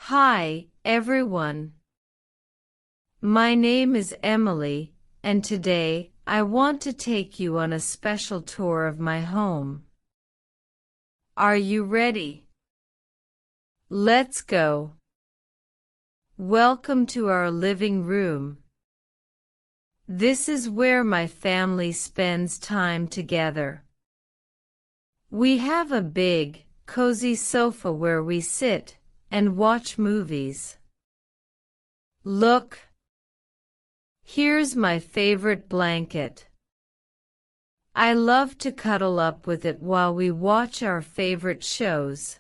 Hi, everyone. My name is Emily, and today I want to take you on a special tour of my home. Are you ready? Let's go. Welcome to our living room. This is where my family spends time together. We have a big, cozy sofa where we sit and watch movies. Look. Here's my favorite blanket. I love to cuddle up with it while we watch our favorite shows.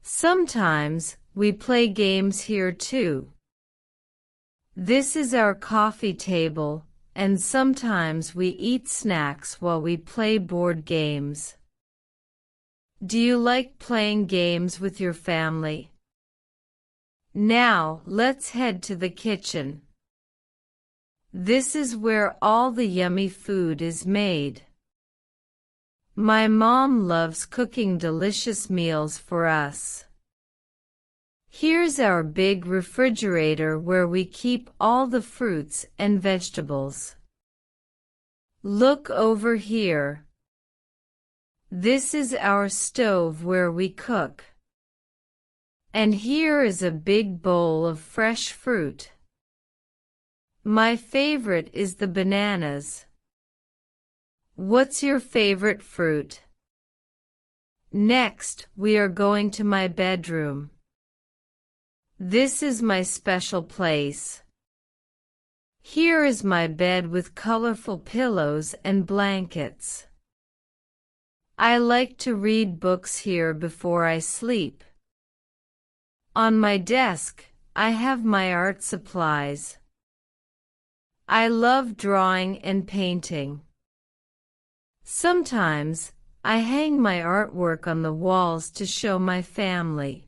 Sometimes we play games here too. This is our coffee table, and sometimes we eat snacks while we play board games. Do you like playing games with your family? Now let's head to the kitchen. This is where all the yummy food is made. My mom loves cooking delicious meals for us. Here's our big refrigerator where we keep all the fruits and vegetables. Look over here. This is our stove where we cook. And here is a big bowl of fresh fruit. My favorite is the bananas. What's your favorite fruit? Next, we are going to my bedroom. This is my special place. Here is my bed with colorful pillows and blankets. I like to read books here before I sleep. On my desk, I have my art supplies. I love drawing and painting. Sometimes, I hang my artwork on the walls to show my family.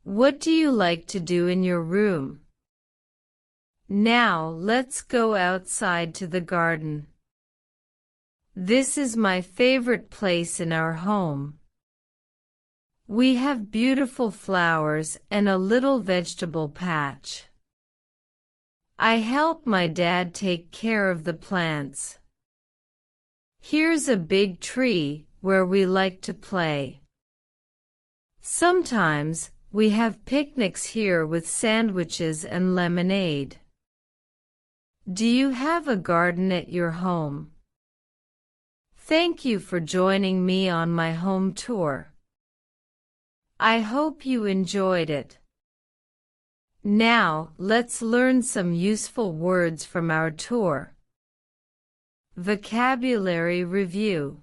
What do you like to do in your room? Now let's go outside to the garden. This is my favorite place in our home. We have beautiful flowers and a little vegetable patch. I help my dad take care of the plants. Here's a big tree where we like to play. Sometimes we have picnics here with sandwiches and lemonade. Do you have a garden at your home? Thank you for joining me on my home tour. I hope you enjoyed it. Now, let's learn some useful words from our tour. Vocabulary review.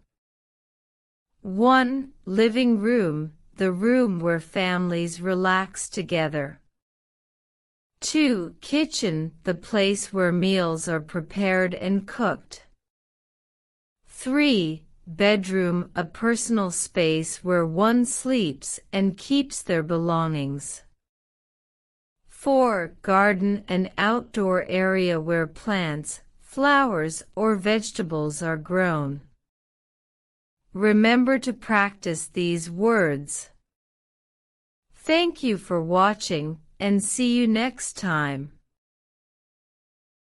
1. Living room, the room where families relax together. 2. Kitchen, the place where meals are prepared and cooked. 3. Bedroom, a personal space where one sleeps and keeps their belongings. 4. Garden, an outdoor area where plants, flowers, or vegetables are grown. Remember to practice these words. Thank you for watching, and see you next time.